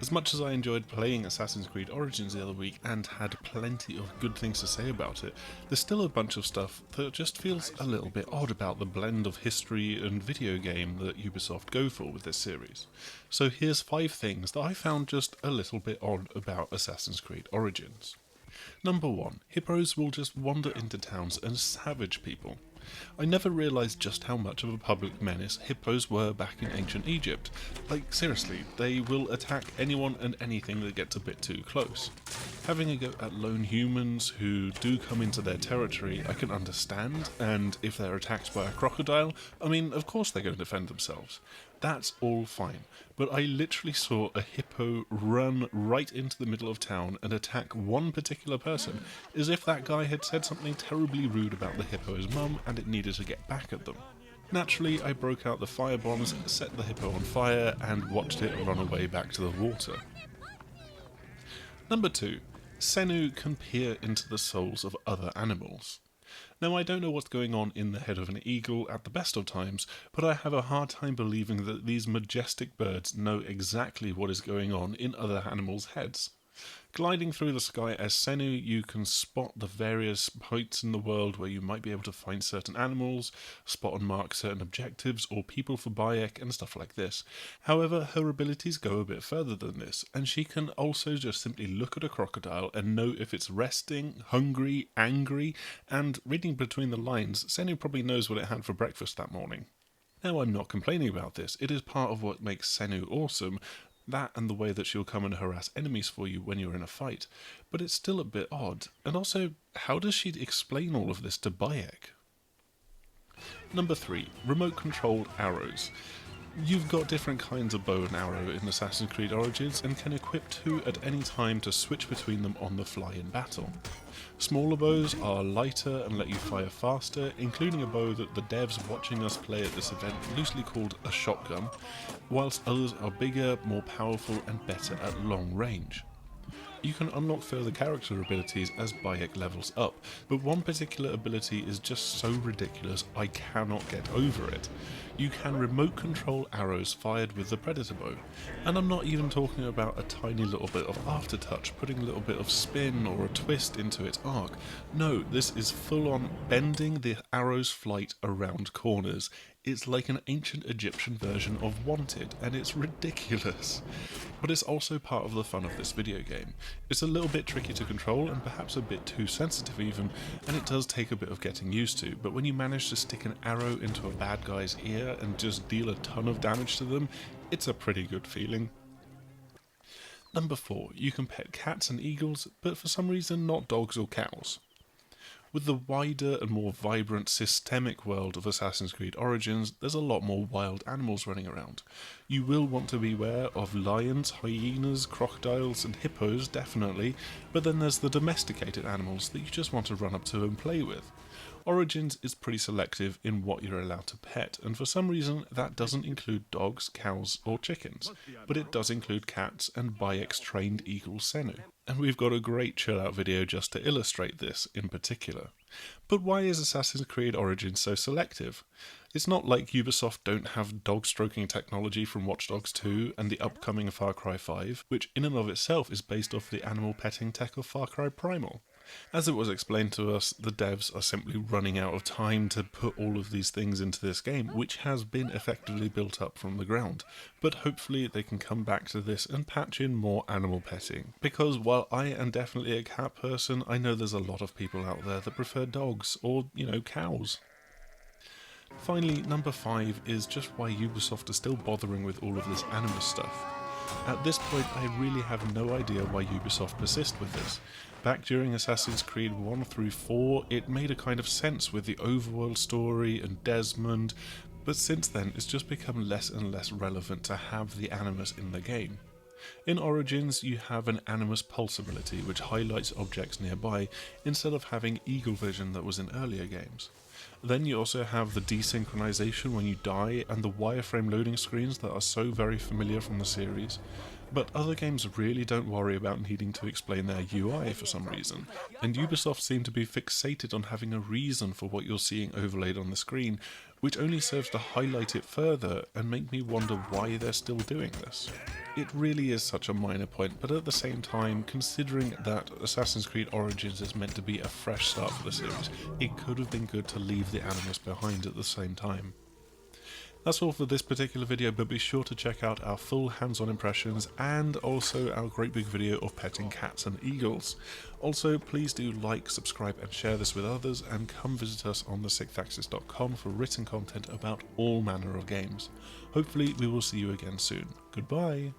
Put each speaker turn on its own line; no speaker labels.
As much as I enjoyed playing Assassin's Creed Origins the other week and had plenty of good things to say about it, there's still a bunch of stuff that just feels a little bit odd about the blend of history and video game that Ubisoft go for with this series. So here's 5 things that I found just a little bit odd about Assassin's Creed Origins. Number 1. Hippos will just wander into towns and savage people. I never realised just how much of a public menace hippos were back in ancient Egypt. Like, seriously, they will attack anyone and anything that gets a bit too close. Having a go at lone humans who do come into their territory, I can understand, and if they're attacked by a crocodile, I mean, of course they're going to defend themselves. That's all fine, but I literally saw a hippo run right into the middle of town and attack one particular person, as if that guy had said something terribly rude about the hippo's mum and it needed to get back at them. Naturally, I broke out the fire bombs, set the hippo on fire, and watched it run away back to the water. Number 2. Senu can peer into the souls of other animals. Now, I don't know what's going on in the head of an eagle at the best of times, but I have a hard time believing that these majestic birds know exactly what is going on in other animals' heads. Gliding through the sky as Senu, you can spot the various points in the world where you might be able to find certain animals, spot and mark certain objectives or people for Bayek and stuff like this. However, her abilities go a bit further than this, and she can also just simply look at a crocodile and know if it's resting, hungry, angry, and reading between the lines, Senu probably knows what it had for breakfast that morning. Now, I'm not complaining about this, it is part of what makes Senu awesome, that and the way that she'll come and harass enemies for you when you're in a fight, but it's still a bit odd. And also, how does she explain all of this to Bayek? Number 3. Remote controlled arrows. You've got different kinds of bow and arrow in Assassin's Creed Origins and can equip 2 at any time to switch between them on the fly in battle. Smaller bows are lighter and let you fire faster, including a bow that the devs watching us play at this event loosely called a shotgun, whilst others are bigger, more powerful and better at long range. You can unlock further character abilities as Bayek levels up, but one particular ability is just so ridiculous I cannot get over it. You can remote control arrows fired with the Predator bow, and I'm not even talking about a tiny little bit of aftertouch, putting a little bit of spin or a twist into its arc. No, this is full on bending the arrow's flight around corners. It's like an ancient Egyptian version of Wanted, and it's ridiculous. But it's also part of the fun of this video game. It's a little bit tricky to control, and perhaps a bit too sensitive even, and it does take a bit of getting used to, but when you manage to stick an arrow into a bad guy's ear and just deal a ton of damage to them, it's a pretty good feeling. Number 4. You can pet cats and eagles, but for some reason not dogs or cows. With the wider and more vibrant systemic world of Assassin's Creed Origins, there's a lot more wild animals running around. You will want to beware of lions, hyenas, crocodiles and hippos, definitely, but then there's the domesticated animals that you just want to run up to and play with. Origins is pretty selective in what you're allowed to pet, and for some reason that doesn't include dogs, cows or chickens, but it does include cats and Bayek's trained eagle Senu. And we've got a great chill out video just to illustrate this in particular. But why is Assassin's Creed Origins so selective? It's not like Ubisoft don't have dog stroking technology from Watch Dogs 2 and the upcoming Far Cry 5, which in and of itself is based off the animal petting tech of Far Cry Primal. As it was explained to us, the devs are simply running out of time to put all of these things into this game, which has been effectively built up from the ground. But hopefully they can come back to this and patch in more animal petting. Because while I am definitely a cat person, I know there's a lot of people out there that prefer dogs or, cows. Finally, number 5 is just why Ubisoft is still bothering with all of this Animus stuff. At this point, I really have no idea why Ubisoft persist with this. Back during Assassin's Creed 1 through 4, it made a kind of sense with the overworld story and Desmond, but since then it's just become less and less relevant to have the Animus in the game. In Origins, you have an Animus pulse ability which highlights objects nearby instead of having eagle vision that was in earlier games. Then you also have the desynchronization when you die and the wireframe loading screens that are so very familiar from the series. But other games really don't worry about needing to explain their UI for some reason, and Ubisoft seem to be fixated on having a reason for what you're seeing overlaid on the screen, which only serves to highlight it further and make me wonder why they're still doing this. It really is such a minor point, but at the same time, considering that Assassin's Creed Origins is meant to be a fresh start for the series, it could have been good to leave the Animus behind at the same time. That's all for this particular video, but be sure to check out our full hands-on impressions and also our great big video of petting cats and eagles. Also, please do like, subscribe and share this with others, and come visit us on thesixthaxis.com for written content about all manner of games. Hopefully we will see you again soon. Goodbye!